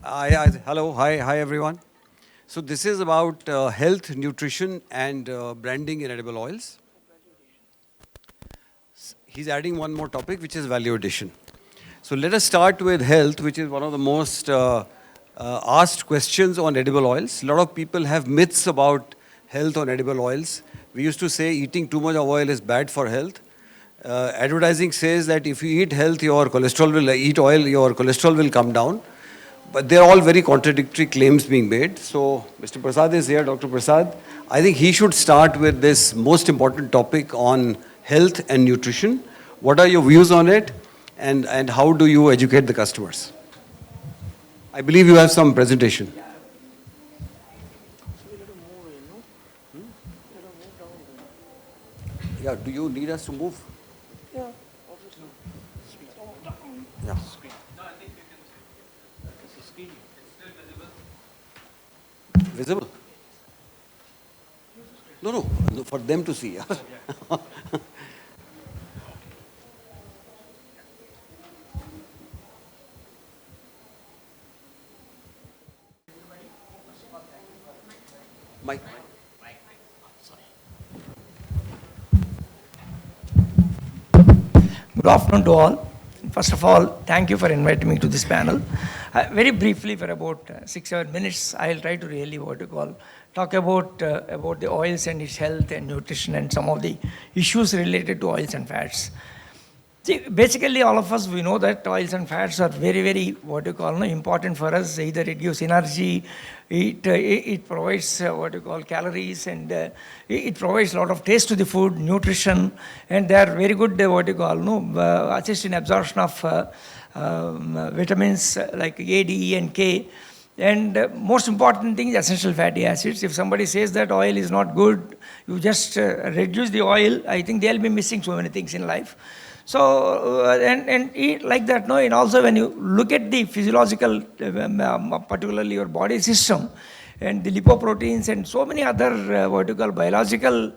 Hello, hi everyone. So this is about health, nutrition, and branding in edible oils. He's adding one more topic, which is value addition. So let us start with health, which is one of the most asked questions on edible oils. A lot of people have myths about health on edible oils. We used to say eating too much of oil is bad for health. Advertising says that if you eat health, your cholesterol will come down. But they're all very contradictory claims being made. So Mr. Prasad is here, Dr. Prasad. I think he should start with this most important topic on health and nutrition. What are your views on it, and how do you educate the customers? I believe you have some presentation. Yeah, do you need us to move? Yeah. Yeah. Visible? No, for them to see. Mike. Good afternoon to all. First of all, thank you for inviting me to this panel. Very briefly, for about 6-7 minutes, I'll try to really talk about the oils and its health and nutrition and some of the issues related to oils and fats. See, basically, all of us, we know that oils and fats are very, very, important for us. Either it gives energy, it provides calories, and it provides a lot of taste to the food, nutrition, and they are very good, assist in absorption of vitamins like A, D, E, and K. And most important thing is essential fatty acids. If somebody says that oil is not good, you just reduce the oil, I think they'll be missing so many things in life. So, and eat like that, no? And also when you look at the physiological, particularly your body system, and the lipoproteins and so many other biological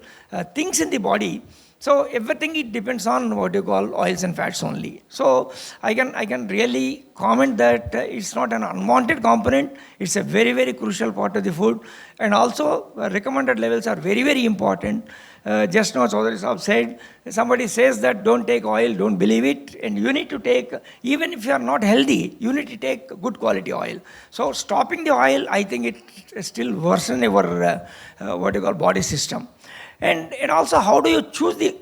things in the body, so everything, it depends on oils and fats only. So I can really comment that it's not an unwanted component. It's a very, very crucial part of the food. And also recommended levels are very, very important. Just now Chowdhary Sahab said, somebody says that don't take oil, don't believe it, and you need to take, even if you are not healthy, you need to take good quality oil. So stopping the oil, I think it still worsens our body system. And also, how do you choose the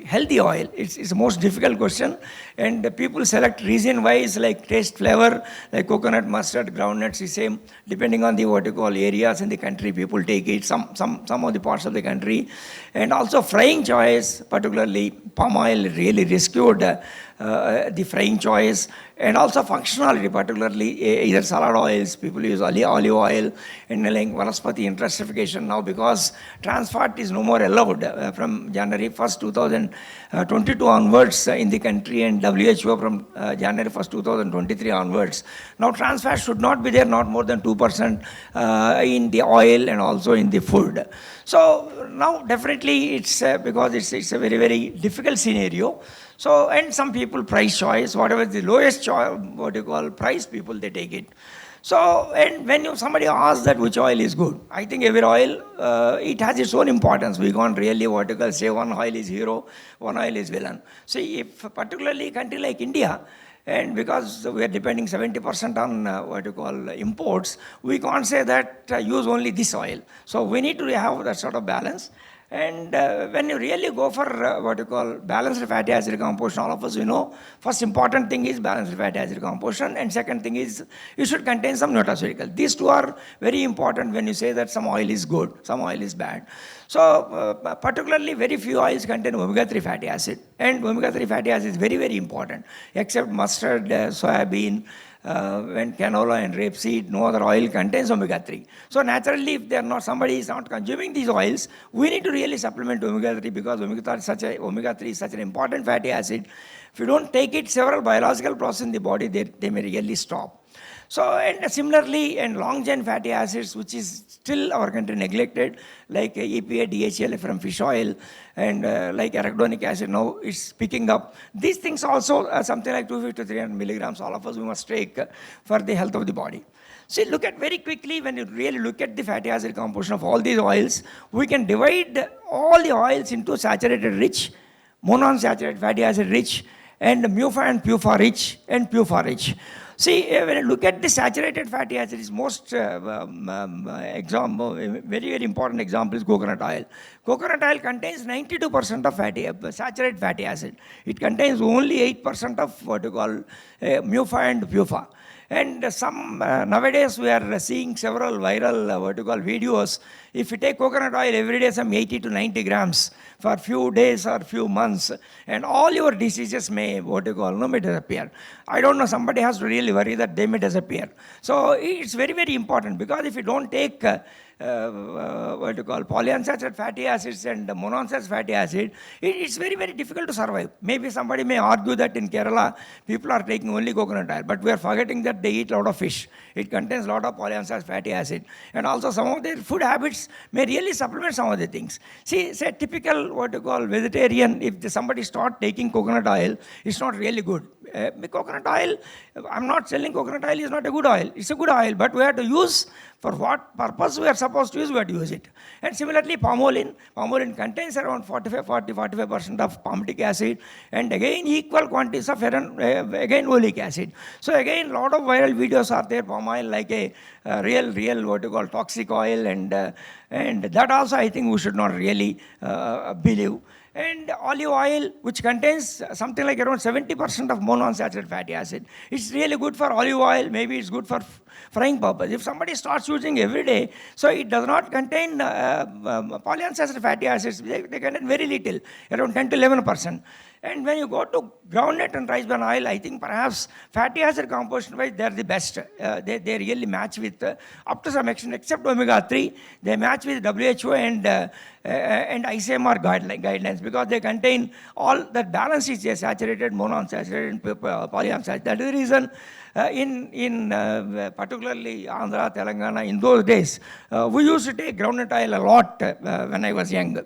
healthy oil? It's the most difficult question. And the people select region-wise, like taste, flavor, like coconut, mustard, groundnuts, the same. Depending on the areas in the country, people take it. Some of the parts of the country, and also frying choice, particularly palm oil, really rescued the frying choice, and also functionality, particularly either salad oils, people use olive oil, and like vanaspati intensification now, because trans fat is no more allowed from January 1st, 2022 onwards in the country, and WHO from January 1st, 2023 onwards. Now trans fat should not be there, not more than 2% in the oil and also in the food. So now definitely it's because it's a very, very difficult scenario. So, and some people price choice, whatever the lowest price, people, they take it. So, and when somebody asks that which oil is good, I think every oil, it has its own importance. We can't really say one oil is hero, one oil is villain. See, if particularly a country like India, and because we are depending 70% on imports, we can't say that use only this oil. So we need to have that sort of balance. And when you really go for balanced fatty acid composition, all of us, first important thing is balanced fatty acid composition, and second thing is you should contain some nutraceutical. These two are very important when you say that some oil is good, some oil is bad. So particularly very few oils contain omega-3 fatty acid, and omega-3 fatty acid is very, very important, except mustard, soybean, when canola and rapeseed, no other oil contains omega-3. So naturally, if somebody is not consuming these oils, we need to really supplement omega-3, because omega-3 is such an important fatty acid. If you don't take it, several biological processes in the body, they may really stop. So, and similarly, and long chain fatty acids, which is still our country neglected, like EPA, DHA from fish oil, and like arachidonic acid now it's picking up. These things also, something like 250 to 300 milligrams, all of us we must take for the health of the body. See, look at very quickly, when you really look at the fatty acid composition of all these oils, we can divide all the oils into saturated rich, monounsaturated fatty acid rich, and MUFA and PUFA rich, and PUFA rich. See, when you look at the saturated fatty acids, most example, very, very important example is coconut oil. Coconut oil contains 92% of saturated fatty acid. It contains only 8% of what you call MUFA and PUFA. And nowadays we are seeing several viral what you call videos. If you take coconut oil every day, some 80 to 90 grams for few days or few months, and all your diseases may may disappear. I don't know, somebody has to really worry that they may disappear. So it's very, very important, because if you don't take polyunsaturated fatty acids and monounsaturated fatty acid, it's very, very difficult to survive. Maybe somebody may argue that in Kerala, people are taking only coconut oil, but we are forgetting that they eat a lot of fish. It contains a lot of polyunsaturated fatty acid. And also some of their food habits may really supplement some of the things. See, say typical vegetarian, if somebody start taking coconut oil, it's not really good. Coconut oil, I'm not saying coconut oil is not a good oil. It's a good oil, but we have to use for what purpose we are supposed to use, we have to use it. And similarly, palm oil contains around 45% of palmitic acid, and again equal quantities of again oleic acid. So again, a lot of viral videos are there, palm oil like a real toxic oil, and that also I think we should not really believe. And olive oil, which contains something like around 70% of monounsaturated fatty acid. It's really good for olive oil, maybe it's good for frying purpose. If somebody starts using every day, so it does not contain polyunsaturated fatty acids, they contain very little, around 10 to 11%. And when you go to groundnut and rice bran oil, I think perhaps fatty acid composition wise, they're the best. They really match with, up to some extent, except omega-3, they match with WHO and ICMR guidelines, because they contain all the balance is saturated, monounsaturated, and polyunsaturated. That is the reason in particularly Andhra, Telangana, in those days, we used to take groundnut oil a lot when I was young.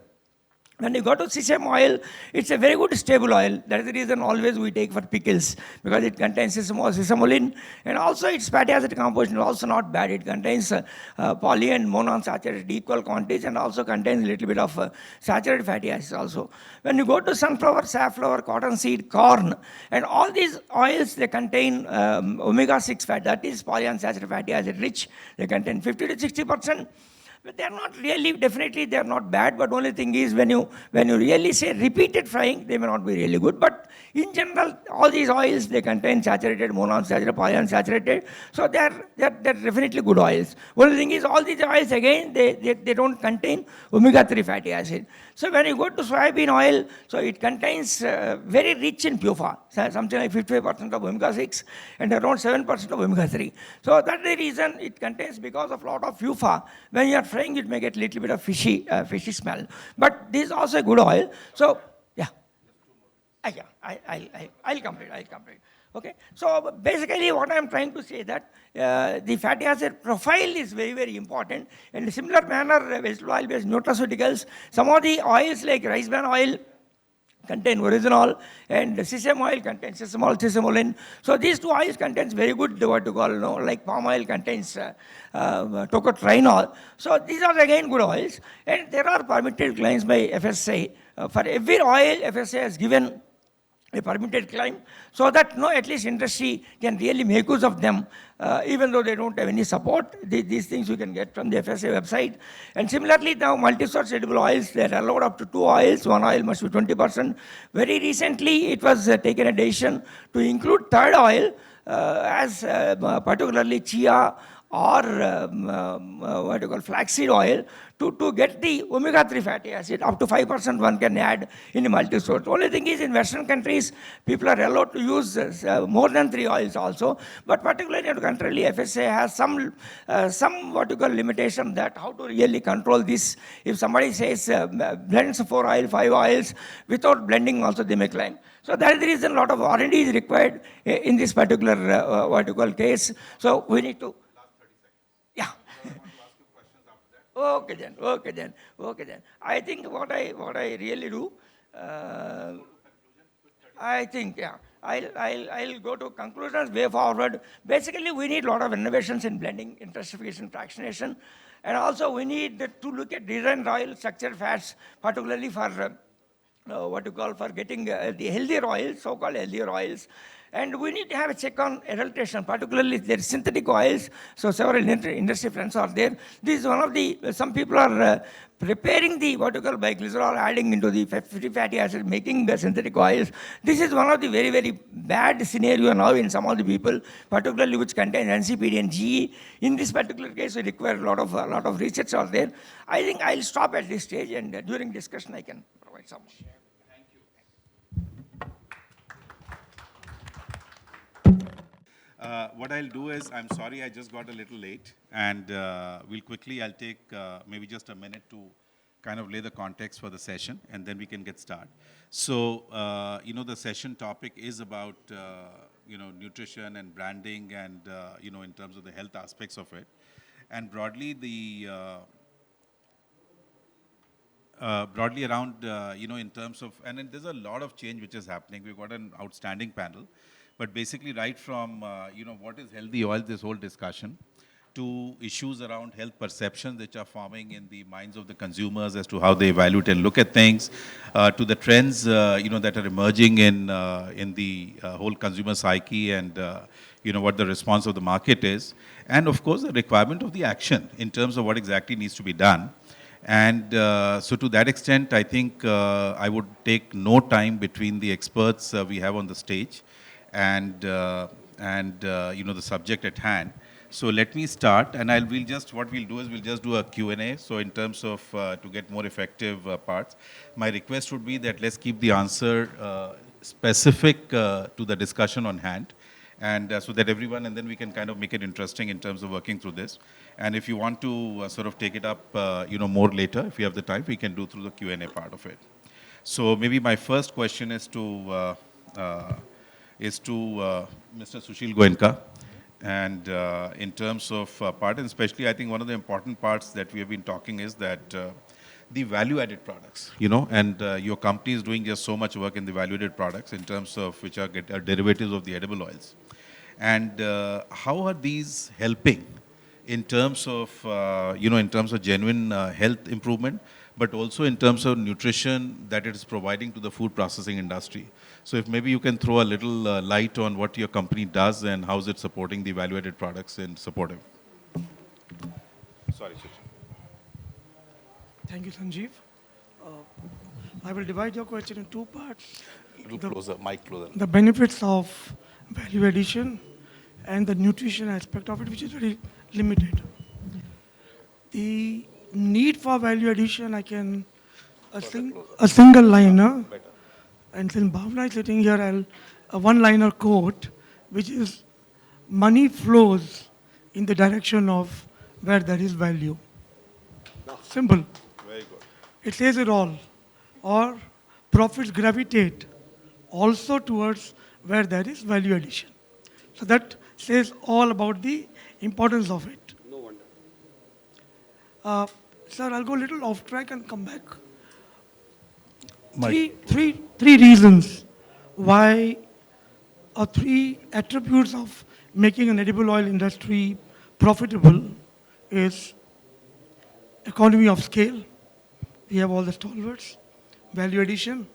When you go to sesame oil, it's a very good stable oil. That is the reason always we take for pickles, because it contains sesamolin, and also its fatty acid composition is also not bad. It contains poly and monounsaturated equal quantities, and also contains a little bit of saturated fatty acids also. When you go to sunflower, safflower, cottonseed, corn, and all these oils, they contain omega-6 fat, that is polyunsaturated fatty acid rich. They contain 50 to 60%. But they are not really, definitely they are not bad, but only thing is when you really say repeated frying, they may not be really good. But in general, all these oils, they contain saturated, monounsaturated, polyunsaturated, so they are definitely good oils. Only thing is, all these oils, again, they don't contain omega-3 fatty acid. So when you go to soybean oil, so it contains very rich in PUFA, something like 55% of omega-6 and around 7% of omega-3. So that's the reason it contains, because of a lot of PUFA. When you are frying, it may get a little bit of fishy smell. But this is also a good oil. So, yeah. I'll complete. Okay. So basically what I'm trying to say that the fatty acid profile is very, very important. In a similar manner, vegetable oil-based nutraceuticals, some of the oils like rice bran oil contain oryzanol, and sesame oil contains sesamolin. So these two oils contains very good, what you call, like palm oil contains tocotrienol. So these are again good oils, and there are permitted claims by FSA. For every oil, FSA has given a permitted claim, so that at least industry can really make use of them, even though they don't have any support. These things you can get from the FSA website. And similarly, now multi-source edible oils, they are allowed up to 2 oils. One oil must be 20%. Very recently, it was taken a decision to include third oil, as particularly chia or what you call flaxseed oil to get the omega-3 fatty acid. Up to 5% one can add in a multi-source. Only thing is in Western countries, people are allowed to use more than 3 oils also. But particularly in our country, FSA has some what you call limitation that how to really control this. If somebody says blends 4 oil, 5 oils, without blending also they may claim. So that is the reason a lot of R&D is required in this particular what you call case. So we need to. Yeah. Okay then. Okay then. Okay then. I think what I really do. I think yeah. I'll go to conclusions way forward. Basically, we need a lot of innovations in blending, intensification, fractionation, and also we need to look at design oil, structured fats, particularly for what you call for getting the healthier oils, so-called healthier oils. And we need to have a check on adulteration, particularly if there is synthetic oils. So several industry friends are there. This is one of the, some people are preparing the what you call by glycerol, adding into the free fatty acid, making the synthetic oils. This is one of the very, very bad scenario now in some of the people, particularly which contain NCPD and GE. In this particular case, we require a lot of research out there. I think I'll stop at this stage, and during discussion I can provide some more. What I'll do is, I'm sorry I just got a little late, and I'll take maybe just a minute to kind of lay the context for the session, and then we can get started. So, the session topic is about, nutrition and branding and, in terms of the health aspects of it. And broadly, broadly around, in terms of, and then there's a lot of change which is happening. We've got an outstanding panel. But basically, right from, what is healthy oil, this whole discussion, to issues around health perceptions which are forming in the minds of the consumers as to how they evaluate and look at things, to the trends, that are emerging in the whole consumer psyche and, what the response of the market is. And of course, the requirement of the action in terms of what exactly needs to be done. And so to that extent, I think I would take no time between the experts we have on the stage and the subject at hand. So let me start, and what we'll do is we'll just do a Q&A. So in terms of, to get more effective parts, my request would be that let's keep the answer specific to the discussion on hand, and so that everyone, and then we can kind of make it interesting in terms of working through this. And if you want to sort of take it up, more later, if you have the time, we can do through the Q&A part of it. So maybe my first question is to Mr. Sushil Goenka. And in terms of part, and especially I think one of the important parts that we have been talking is that the value-added products, and your company is doing just so much work in the value-added products in terms of which are derivatives of the edible oils. And how are these helping in terms of, genuine health improvement, but also in terms of nutrition that it is providing to the food processing industry? So if maybe you can throw a little light on what your company does and how is it supporting the value-added products in supportive. Sorry, Sushil. Thank you, Sanjeev. I will divide your question in two parts. Mic closer. The benefits of value addition and the nutrition aspect of it, which is very limited. The need for value addition, I can, a single liner. And since Bhavna is sitting here, I'll a one-liner quote, which is, money flows in the direction of where there is value. Simple. Very good. It says it all. Or profits gravitate also towards where there is value addition. So that says all about the importance of it. No wonder. Sir, I'll go a little off track and come back. Three reasons why, or three attributes of making an edible oil industry profitable is economy of scale. We have all the stalwarts, value addition.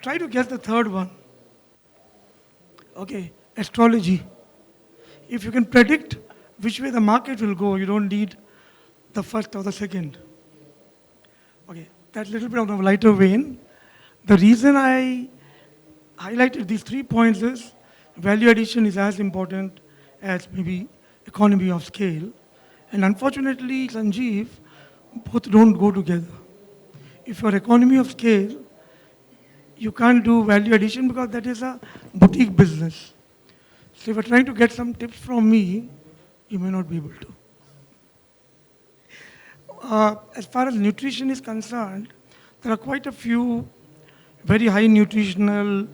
Try to guess the third one. Okay, astrology. If you can predict which way the market will go, you don't need the first or the second. Okay. That little bit of a lighter vein. The reason I highlighted these 3 points is value addition is as important as maybe economy of scale. And unfortunately, Sanjeev, both don't go together. If you're economy of scale, you can't do value addition because that is a boutique business. So if you're trying to get some tips from me, you may not be able to. As far as nutrition is concerned, there are quite a few very high nutritional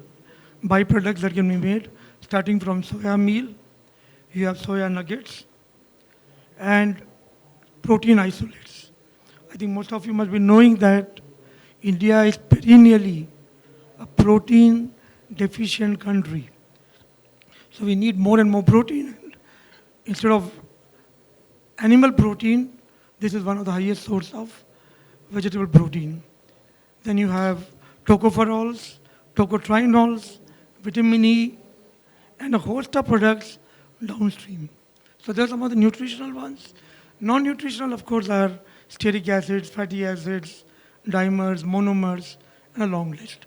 byproducts that can be made, starting from soya meal, you have soya nuggets, and protein isolates. I think most of you must be knowing that India is perennially a protein deficient country. So we need more and more protein. Instead of animal protein, this is one of the highest source of vegetable protein. Then you have tocopherols, tocotrienols, vitamin E, and a host of products downstream. So there are some of the nutritional ones. Non-nutritional, of course, are stearic acids, fatty acids, dimers, monomers, and a long list.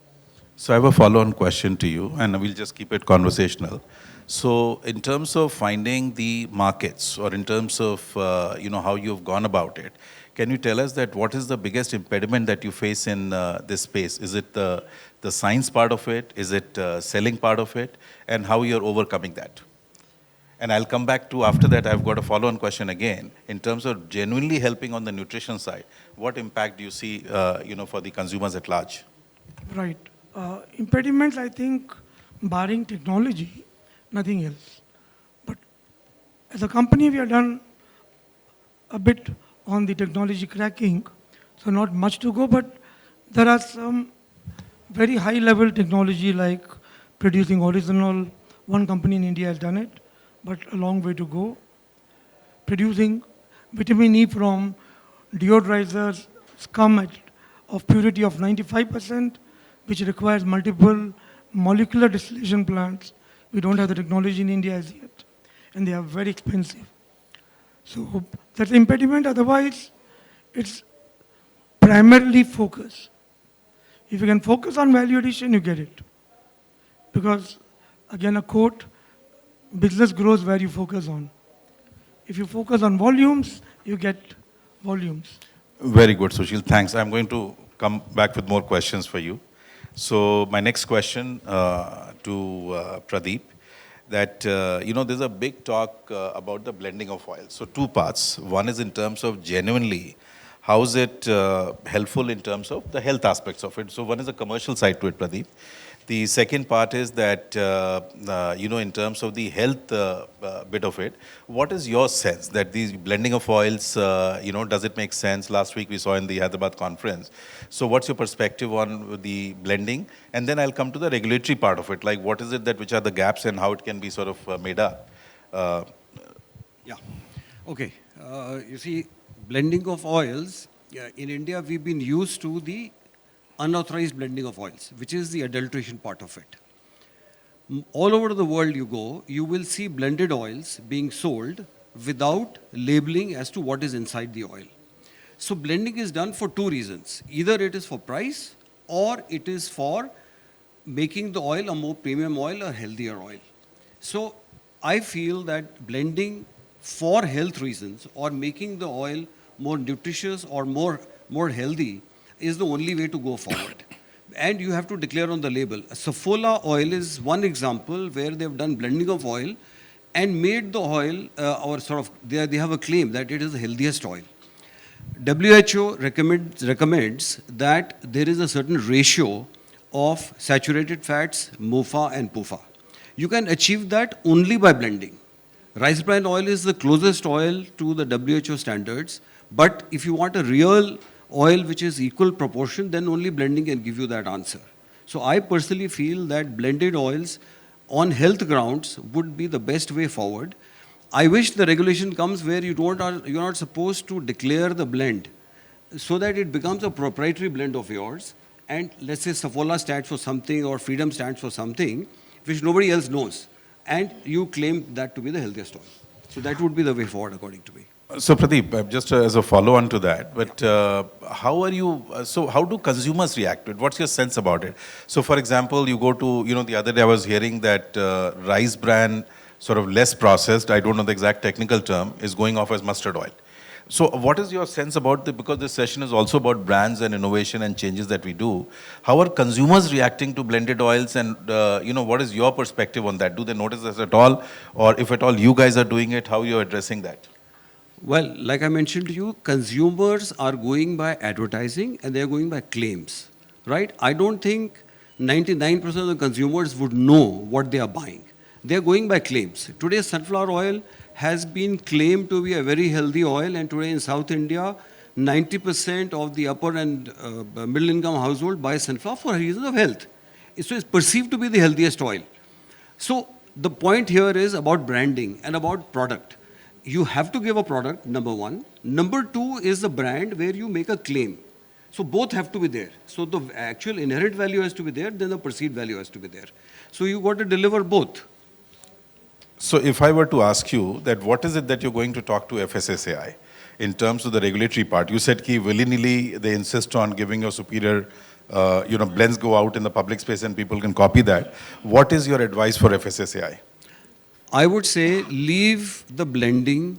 So I have a follow-on question to you, and we'll just keep it conversational. So in terms of finding the markets, or in terms of how you've gone about it, can you tell us that what is the biggest impediment that you face in this space? Is it the science part of it? Is it selling part of it? And how you're overcoming that? And I'll come back to, after that, I've got a follow-on question again. In terms of genuinely helping on the nutrition side, what impact do you see for the consumers at large? Right. Impediments, I think, barring technology, nothing else. But as a company, we have done a bit on the technology cracking, so not much to go, but there are some very high-level technology like producing original. One company in India has done it, but a long way to go. Producing vitamin E from deodorizers, scum of purity of 95%, which requires multiple molecular distillation plants. We don't have the technology in India as yet, and they are very expensive. So that's the impediment. Otherwise, it's primarily focus. If you can focus on value addition, you get it. Because, again, a quote, business grows where you focus on. If you focus on volumes, you get volumes. Very good, Sushil. Thanks. I'm going to come back with more questions for you. So my next question to Pradeep, that, there's a big talk about the blending of oils. So two parts. One is in terms of genuinely, how is it helpful in terms of the health aspects of it? So one is a commercial side to it, Pradeep. The second part is that, in terms of the health bit of it, what is your sense that these blending of oils, does it make sense? Last week we saw in the Hyderabad conference. So what's your perspective on the blending? And then I'll come to the regulatory part of it, like what is it that which are the gaps and how it can be sort of made up? Yeah. Okay. You see, blending of oils, in India we've been used to the unauthorized blending of oils, which is the adulteration part of it. All over the world you go, you will see blended oils being sold without labeling as to what is inside the oil. So blending is done for two reasons. Either it is for price or it is for making the oil a more premium oil or healthier oil. So I feel that blending for health reasons or making the oil more nutritious or more healthy is the only way to go forward. And you have to declare on the label. Saffola oil is one example where they've done blending of oil and made the oil, they have a claim that it is the healthiest oil. WHO recommends that there is a certain ratio of saturated fats, MOFA and PUFA. You can achieve that only by blending. Rice bran oil is the closest oil to the WHO standards, but if you want a real oil which is equal proportion, then only blending can give you that answer. So I personally feel that blended oils on health grounds would be the best way forward. I wish the regulation comes where you're not supposed to declare the blend so that it becomes a proprietary blend of yours, and let's say Saffola stands for something or Freedom stands for something which nobody else knows, and you claim that to be the healthiest oil. So that would be the way forward according to me. So Pradeep, just as a follow-on to that, but how do consumers react to it? What's your sense about it? So for example, you go to, the other day I was hearing that rice bran sort of less processed, I don't know the exact technical term, is going off as mustard oil. So what is your sense about because this session is also about brands and innovation and changes that we do. How are consumers reacting to blended oils, and what is your perspective on that? Do they notice this at all? Or if at all you guys are doing it, how you're addressing that? Well, like I mentioned to you, consumers are going by advertising and they're going by claims, right? I don't think 99% of the consumers would know what they are buying. They're going by claims. Today, sunflower oil has been claimed to be a very healthy oil, and today in South India, 90% of the upper and middle income household buy sunflower for reasons of health. So it's perceived to be the healthiest oil. So the point here is about branding and about product. You have to give a product, number one. Number two is the brand where you make a claim. So both have to be there. So the actual inherent value has to be there, then the perceived value has to be there. So you got to deliver both. So if I were to ask you that what is it that you're going to talk to FSSAI in terms of the regulatory part? You said ki willy-nilly they insist on giving your superior, blends go out in the public space and people can copy that. What is your advice for FSSAI? I would say leave the blending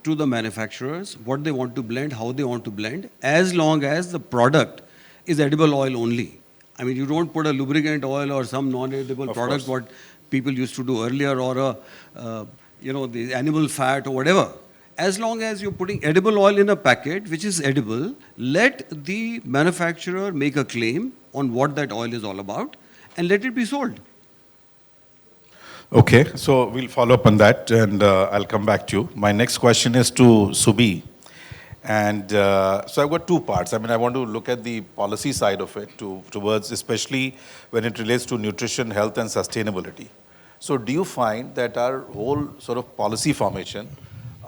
to the manufacturers, what they want to blend, how they want to blend, as long as the product is edible oil only. I mean, you don't put a lubricant oil or some non-edible product, what people used to do earlier, or the animal fat or whatever. As long as you're putting edible oil in a packet, which is edible, let the manufacturer make a claim on what that oil is all about and let it be sold. Okay, so we'll follow up on that and I'll come back to you. My next question is to Subi. And so I've got two parts. I mean, I want to look at the policy side of it towards, especially when it relates to nutrition, health and sustainability. So do you find that our whole sort of policy formation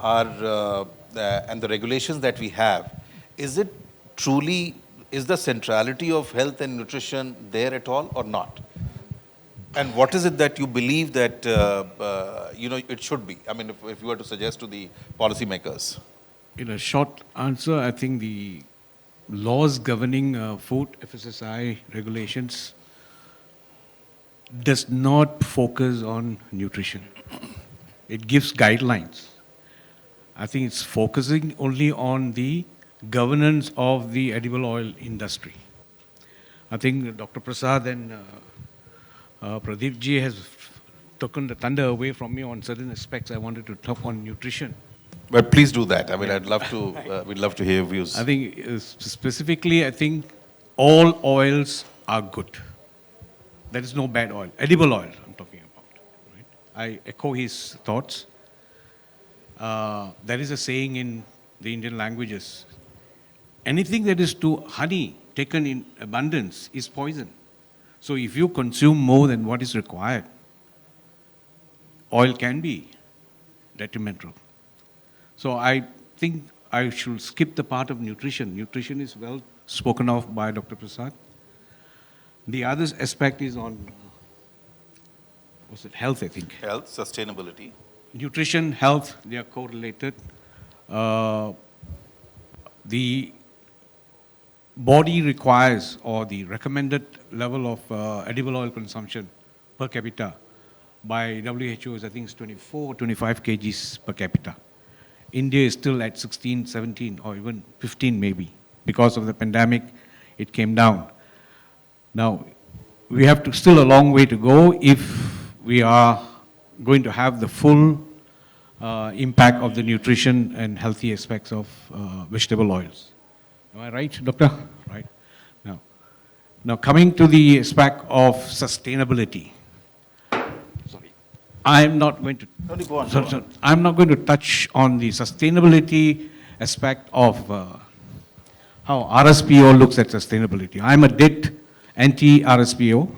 and the regulations that we have, is the centrality of health and nutrition there at all or not? And what is it that you believe that, it should be? I mean, if you were to suggest to the policymakers. In a short answer, I think the laws governing food, FSSAI regulations, does not focus on nutrition. It gives guidelines. I think it's focusing only on the governance of the edible oil industry. I think Dr. Prasad and Pradeep ji has taken the thunder away from me on certain aspects. I wanted to talk on nutrition. But please do that. I mean, we'd love to hear your views. I think specifically, I think all oils are good. There is no bad oil. Edible oil, I'm talking about. Right? I echo his thoughts. There is a saying in the Indian languages, anything that is to honey taken in abundance is poison. So if you consume more than what is required, oil can be detrimental. So I think I should skip the part of nutrition. Nutrition is well spoken of by Dr. Prasad. The other aspect is on, health, I think. Health, sustainability. Nutrition, health, they are correlated. The body requires, or the recommended level of edible oil consumption per capita by WHO is, I think, it's 24, 25 kgs per capita. India is still at 16, 17, or even 15 maybe. Because of the pandemic, it came down. Now, we have still a long way to go if we are going to have the full impact of the nutrition and healthy aspects of vegetable oils. Am I right, Doctor? Right. Now coming to the aspect of sustainability. Sorry, I'm not going to. I'm not going to touch on the sustainability aspect of how RSPO looks at sustainability. I'm a dead anti-RSPO.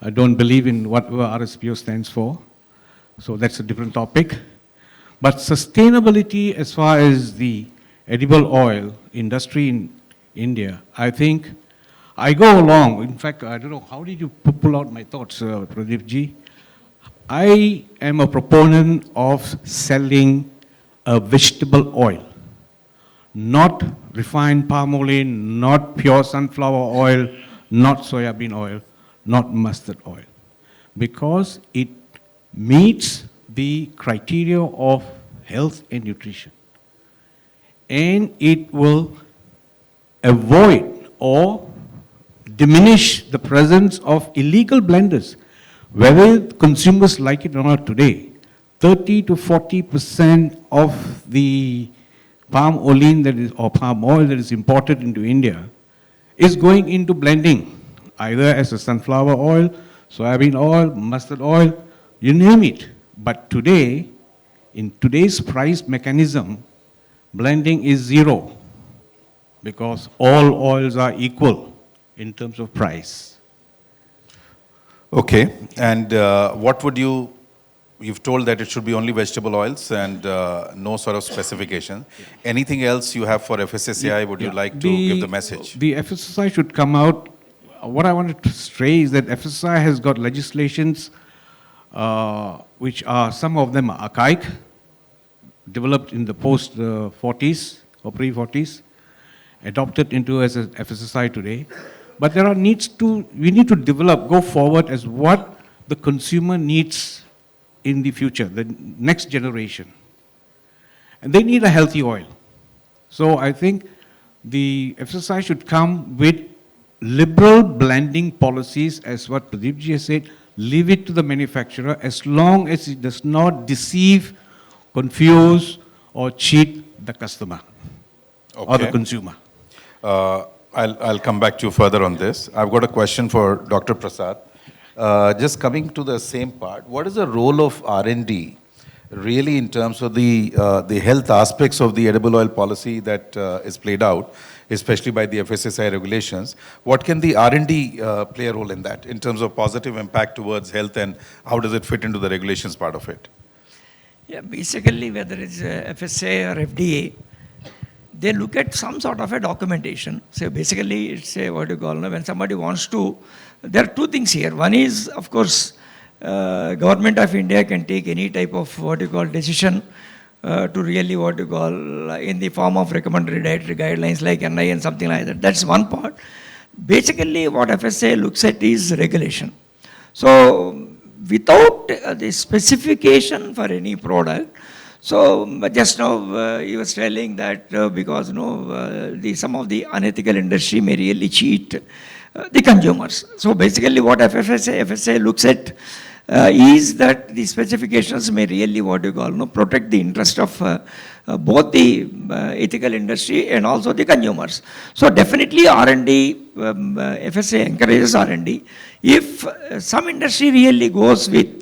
I don't believe in whatever RSPO stands for. So that's a different topic. But sustainability as far as the edible oil industry in India, I think I go along. In fact, I don't know, how did you pull out my thoughts, Pradeep ji? I am a proponent of selling a vegetable oil, not refined palm oil, not pure sunflower oil, not soya bean oil, not mustard oil, because it meets the criteria of health and nutrition. And it will avoid or diminish the presence of illegal blenders. Whether consumers like it or not today, 30 to 40% of the palm oil that is, or palm oil that is imported into India is going into blending, either as a sunflower oil, soybean oil, mustard oil, you name it. But today, in today's price mechanism, blending is zero because all oils are equal in terms of price. Okay, and what would you've told that it should be only vegetable oils and no sort of specification. Anything else you have for FSSAI would you like to give the message? The FSSAI should come out. What I wanted to stray is that FSSAI has got legislations which are, some of them are archaic, developed in the post-40s or pre-40s, adopted into as a FSSAI today. But we need to develop, go forward as what the consumer needs in the future, the next generation. And they need a healthy oil. So I think the FSSAI should come with liberal blending policies, as what Pradeep ji has said, leave it to the manufacturer as long as it does not deceive, confuse, or cheat the customer or the consumer. I'll come back to you further on this. I've got a question for Dr. Prasad. Just coming to the same part, what is the role of R&D really in terms of the health aspects of the edible oil policy that is played out, especially by the FSSAI regulations? What can the R&D play a role in that, in terms of positive impact towards health, and how does it fit into the regulations part of it? Yeah, basically whether it's FSA or FDA, they look at some sort of a documentation. So basically it's a, what you call, when somebody wants to, there are two things here. One is, of course, government of India can take any type of what you call decision to really what you call in the form of recommended dietary guidelines like NI and something like that. That's one part. Basically what FSA looks at is regulation. So without the specification for any product, so just now he was telling that because some of the unethical industry may really cheat the consumers. So basically what FSA looks at is that the specifications may really what you call protect the interest of both the ethical industry and also the consumers. So definitely R&D, FSA encourages R&D. If some industry really goes with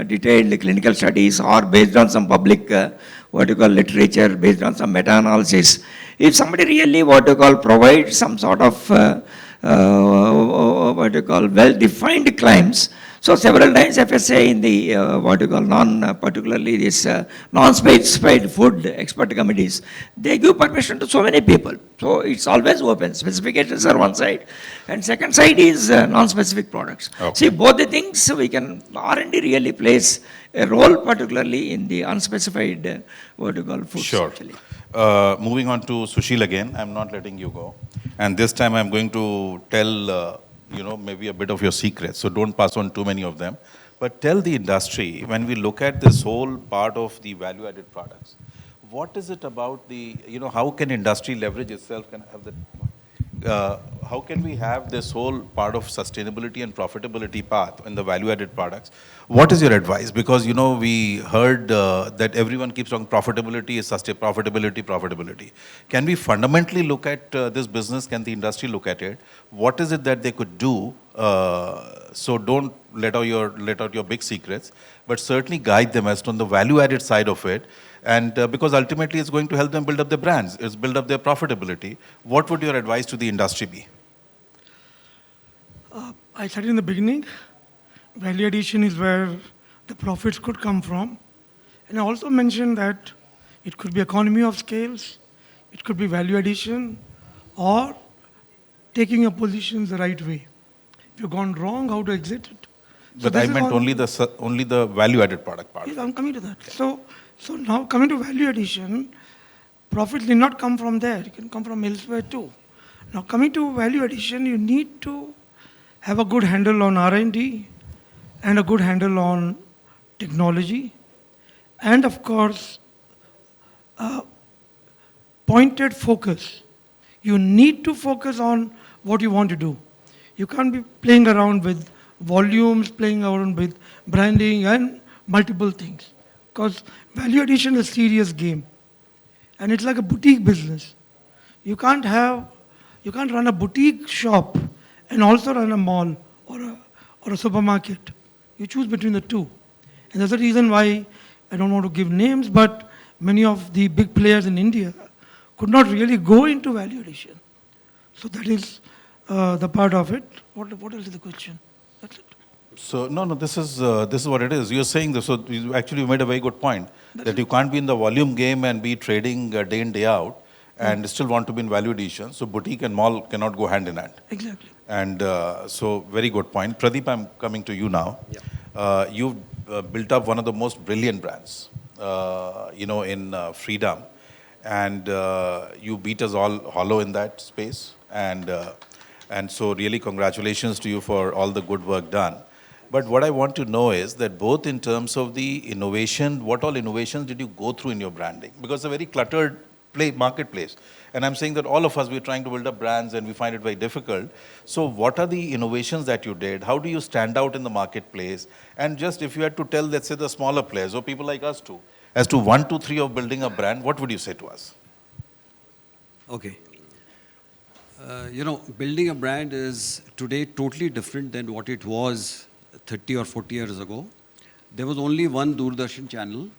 detailed clinical studies or based on some public what you call literature, based on some meta-analysis, if somebody really what you call provides some sort of what you call well-defined claims. So several times FSA in the what you call particularly this non-specified food expert committees, they give permission to so many people. So it's always open. Specifications are one side, and second side is non-specific products. Okay. See, both the things we can, R&D really plays a role, particularly in the unspecified what you call foods. Sure. Actually. Moving on to Sushil again, I'm not letting you go. And this time I'm going to tell, maybe a bit of your secrets, so don't pass on too many of them. But tell the industry, when we look at this whole part of the value-added products, what is it about the, how can industry leverage itself, how can we have this whole part of sustainability and profitability path in the value-added products? What is your advice? Because, we heard that everyone keeps talking profitability is profitability. Can we fundamentally look at this business? Can the industry look at it? What is it that they could do? So don't let out your big secrets, but certainly guide them as to on the value-added side of it. And because ultimately it's going to help them build up their brands, it's build up their profitability. What would your advice to the industry be? I said in the beginning, value addition is where the profits could come from. And I also mentioned that it could be economy of scales, it could be value addition, or taking your positions the right way. If you've gone wrong, how to exit it. So but I meant only the value-added product part. Yes, I'm coming to that. So now coming to value addition, profit did not come from there. It can come from elsewhere too. Now coming to value addition, you need to have a good handle on R&D and a good handle on technology, and of course, pointed focus. You need to focus on what you want to do. You can't be playing around with volumes, playing around with branding and multiple things. Because value addition is a serious game. And it's like a boutique business. You can't run a boutique shop and also run a mall or a supermarket. You choose between the two. And that's the reason why I don't want to give names, but many of the big players in India could not really go into value addition. So that is the part of it. What else is the question? That's it. So no, this is what it is. You're saying this. So you actually made a very good point that you can't be in the volume game and be trading day in day out, and still want to be in value addition. So boutique and mall cannot go hand in hand. Exactly. And so very good point. Pradeep, I'm coming to you now. Yeah. You've built up one of the most brilliant brands, in freedom, and you beat us all hollow in that space. And so really congratulations to you for all the good work done. But what I want to know is that both in terms of the innovation, what all innovations did you go through in your branding? Because it's a very cluttered marketplace. And I'm saying that all of us, we're trying to build up brands and we find it very difficult. So what are the innovations that you did? How do you stand out in the marketplace? And just if you had to tell, let's say, the smaller players or people like us too, as to 1, 2, 3 of building a brand, what would you say to us? Okay. Building a brand is today totally different than what it was 30 or 40 years ago. There was only one Doordarshan channel.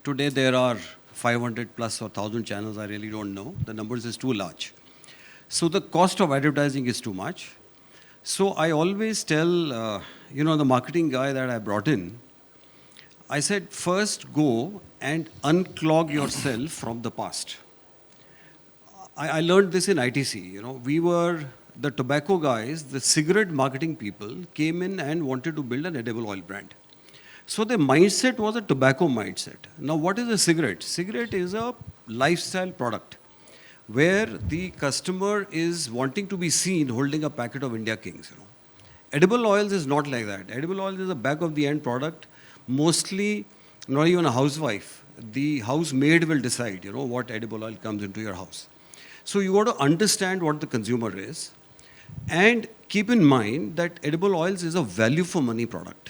Today there are 500 plus or 1,000 channels, I really don't know. The numbers is too large. So the cost of advertising is too much. So I always tell, the marketing guy that I brought in, I said, first go and unclog yourself from the past. I learned this in ITC. We were the tobacco guys, the cigarette marketing people came in and wanted to build an edible oil brand. So the mindset was a tobacco mindset. Now what is a cigarette? Cigarette is a lifestyle product where the customer is wanting to be seen holding a packet of India Kings. Edible oils is not like that. Edible oil is a back of the end product. Mostly, not even a housewife. The housemaid will decide, what edible oil comes into your house. So you got to understand what the consumer is and keep in mind that edible oils is a value for money product.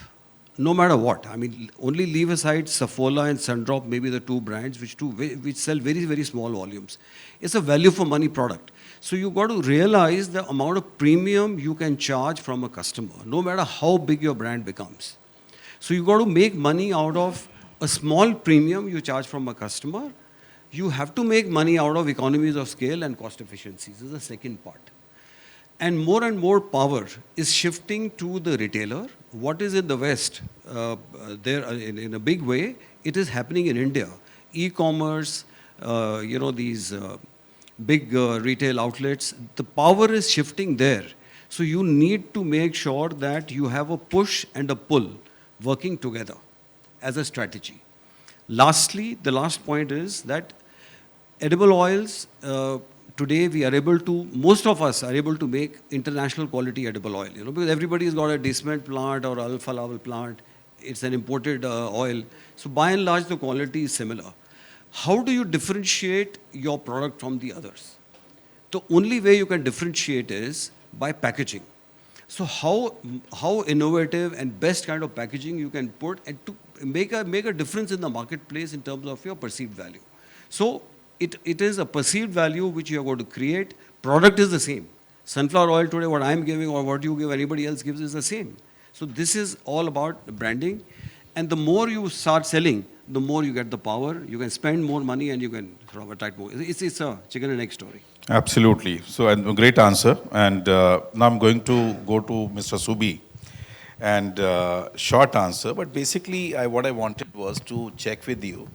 No matter what. I mean, only leave aside Saffola and Sundrop, maybe the two brands which sell very, very small volumes. It's a value for money product. So you got to realize the amount of premium you can charge from a customer, no matter how big your brand becomes. So you got to make money out of a small premium you charge from a customer. You have to make money out of economies of scale and cost efficiencies. This is the second part. And more power is shifting to the retailer. What is in the West, in a big way, it is happening in India. E-commerce, these big retail outlets, the power is shifting there. So you need to make sure that you have a push and a pull working together as a strategy. Lastly, the last point is that edible oils, today we are able to, most of us are able to make international quality edible oil, because everybody's got a decement plant or alpha level plant. It's an imported oil. So by and large, the quality is similar. How do you differentiate your product from the others? The only way you can differentiate is by packaging. So how innovative and best kind of packaging you can put and to make a difference in the marketplace in terms of your perceived value. So it is a perceived value which you are going to create. Product is the same. Sunflower oil today, what I'm giving or what you give, anybody else gives is the same. So this is all about branding. And the more you start selling, the more you get the power. You can spend more money and you can sort of attract more. It's a chicken and egg story. Absolutely. So, and a great answer. And now I'm going to go to Mr. Subi. And short answer, but basically what I wanted was to check with you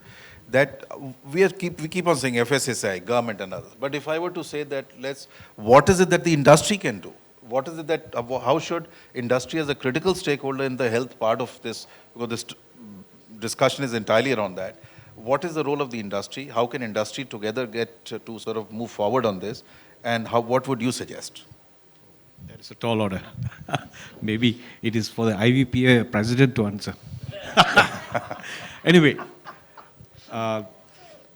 that we keep on saying FSSAI, government and others. But if I were to say that, what is it that the industry can do? What is it that, how should industry as a critical stakeholder in the health part of this, because this discussion is entirely around that. What is the role of the industry? How can industry together get to sort of move forward on this? And what would you suggest? That is a tall order. Maybe it is for the IVPA president to answer. Anyway,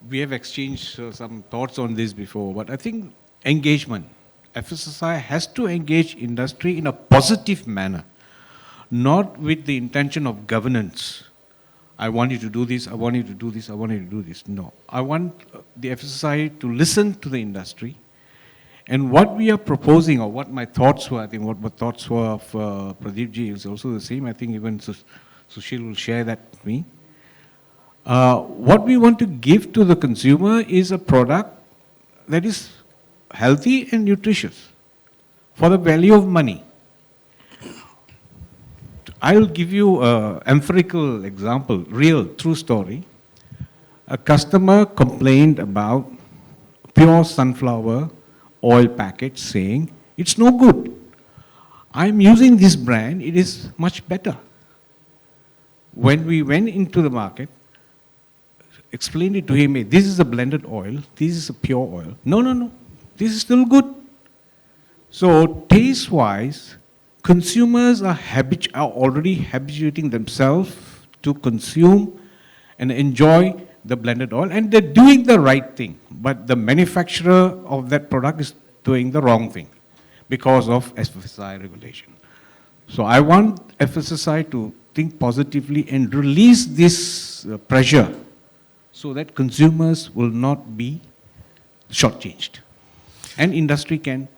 we have exchanged some thoughts on this before, but I think engagement. FSSI has to engage industry in a positive manner, not with the intention of governance. I want you to do this, I want you to do this, I want you to do this. No. I want the FSSI to listen to the industry. And what we are proposing, or what my thoughts were, I think what my thoughts were of Pradeep ji is also the same. I think even Sushil will share that with me. What we want to give to the consumer is a product that is healthy and nutritious for the value of money. I'll give you an empirical example, real, true story. A customer complained about pure sunflower oil packet saying, it's no good. I'm using this brand, it is much better. When we went into the market, explained it to him, hey, this is a blended oil, this is a pure oil. No, no, no, this is still good. So taste-wise, consumers are already habituating themselves to consume and enjoy the blended oil, and they're doing the right thing. But the manufacturer of that product is doing the wrong thing because of FSSI regulation. So I want FSSI to think positively and release this pressure so that consumers will not be shortchanged. And industry can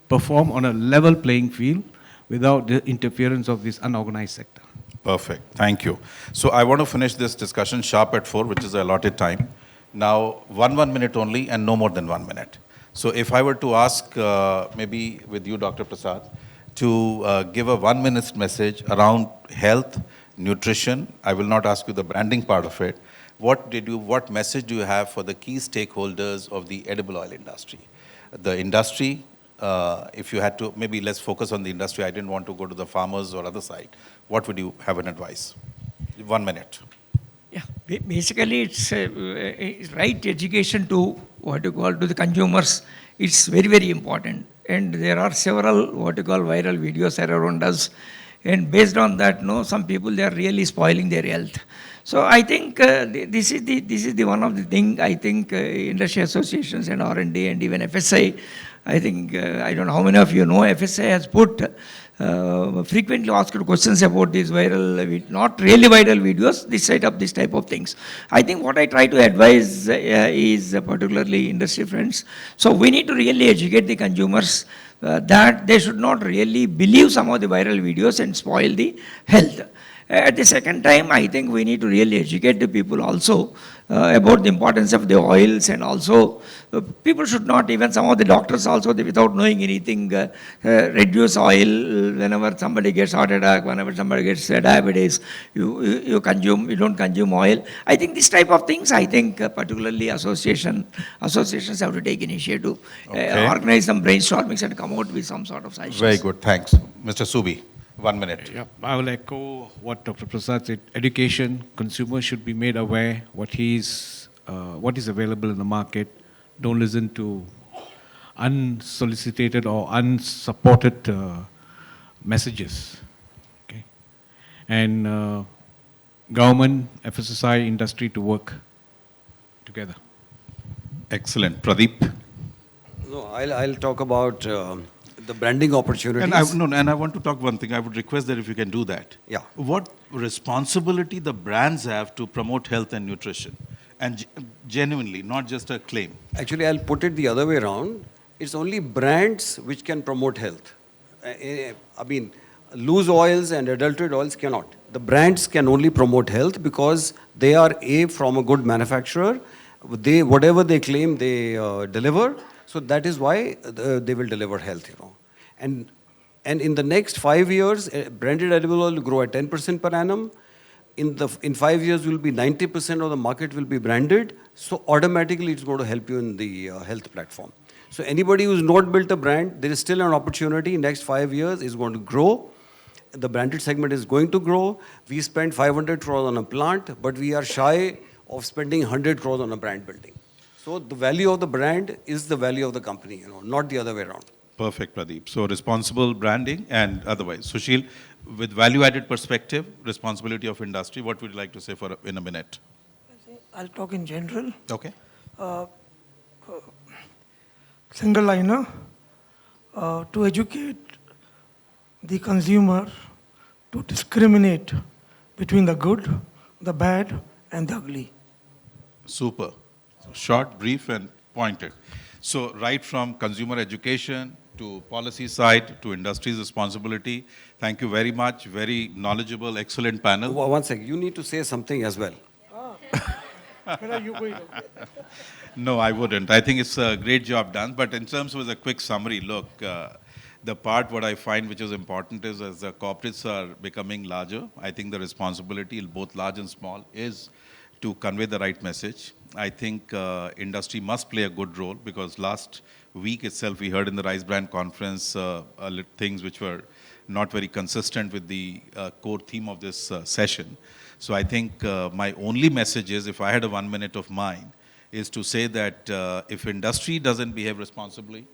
perform on a level playing field without the interference of this unorganized sector. Perfect. Thank you. So I want to finish this discussion sharp at 4, which is the allotted time. Now, 1 minute only and no more than 1 minute. So if I were to ask, maybe with you, Dr. Prasad, to give a 1 minute message around health, nutrition, I will not ask you the branding part of it. What message do you have for the key stakeholders of the edible oil industry? The industry, if you had to, maybe let's focus on the industry. I didn't want to go to the farmers or other side. What would you have an advice? 1 minute. Yeah, basically it's right education to what you call to the consumers. It's very, very important. And there are several what you call viral videos around us. And based on that, some people, they are really spoiling their health. So I think this is the one of the thing. I think industry associations and R&D and even FSI, I think, I don't know how many of you know, FSI has put frequently asked questions about these viral, not really viral videos, this type of things. I think what I try to advise is particularly industry friends. So we need to really educate the consumers that they should not really believe some of the viral videos and spoil the health. At the second time, I think we need to really educate the people also about the importance of the oils, and also people should not, even some of the doctors also, without knowing anything, reduce oil whenever somebody gets heart attack, whenever somebody gets diabetes, you don't consume oil. I think this type of things, I think particularly associations have to take initiative, organize some brainstormings and come out with some sort of suggestions. Very good, thanks. Mr. Subi. 1 minute. Yeah, I will echo what Dr. Prasad said. Education, consumers should be made aware what is available in the market. Don't listen to unsolicited or unsupported messages. Okay, and government, FSSI, industry to work together. Excellent, Pradeep. No, I'll talk about the branding opportunities. And I want to talk one thing. I would request that if you can do that. Yeah. What responsibility the brands have to promote health and nutrition, and genuinely, not just a claim. Actually, I'll put it the other way around. It's only brands which can promote health. I mean, loose oils and adulterated oils cannot. The brands can only promote health because they are from a good manufacturer. Whatever they claim, they deliver. So that is why they will deliver health, And in the next 5 years, branded edible oil will grow at 10% per annum. In 5 years, 90% of the market will be branded. So automatically, it's going to help you in the health platform. So anybody who's not built a brand, there is still an opportunity. Next 5 years is going to grow. The branded segment is going to grow. We spend 500 crores on a plant, but we are shy of spending 100 crores on a brand building. So the value of the brand is the value of the company, not the other way around. Perfect, Pradeep. So responsible branding and otherwise. Sushil, with value-added perspective, responsibility of industry, what would you like to say in a minute? I'll talk in general. Okay. Single liner, to educate the consumer to discriminate between the good, the bad, and the ugly. Super. Short, brief, and pointed. So right from consumer education to policy side to industry's responsibility, thank you very much. Very knowledgeable, excellent panel. One second, you need to say something as well. Where are you going? No, I wouldn't. I think it's a great job done. But in terms of a quick summary, look, the part what I find which is important is as the corporates are becoming larger, I think the responsibility, both large and small, is to convey the right message. I think industry must play a good role because last week itself we heard in the Rice Brand Conference things which were not very consistent with the core theme of this session. So I think my only message is, if I had a 1 minute of mine, is to say that if industry doesn't behave responsibly,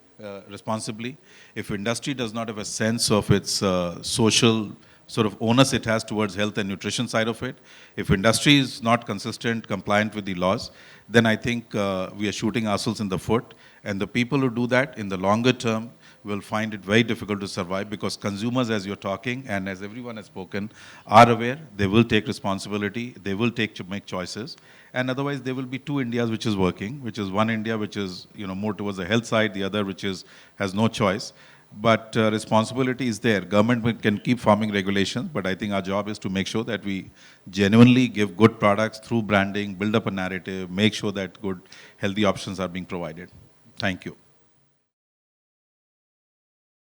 if industry does not have a sense of its social sort of onus it has towards health and nutrition side of it, if industry is not consistent, compliant with the laws, then I think we are shooting ourselves in the foot. And the people who do that in the longer term will find it very difficult to survive because consumers, as you're talking and as everyone has spoken, are aware, they will take responsibility, they will make choices. And otherwise there will be two Indias which is working, which is one India which is more towards the health side, the other which has no choice. But responsibility is there. Government can keep forming regulations, but I think our job is to make sure that we genuinely give good products through branding, build up a narrative, make sure that good, healthy options are being provided. Thank you.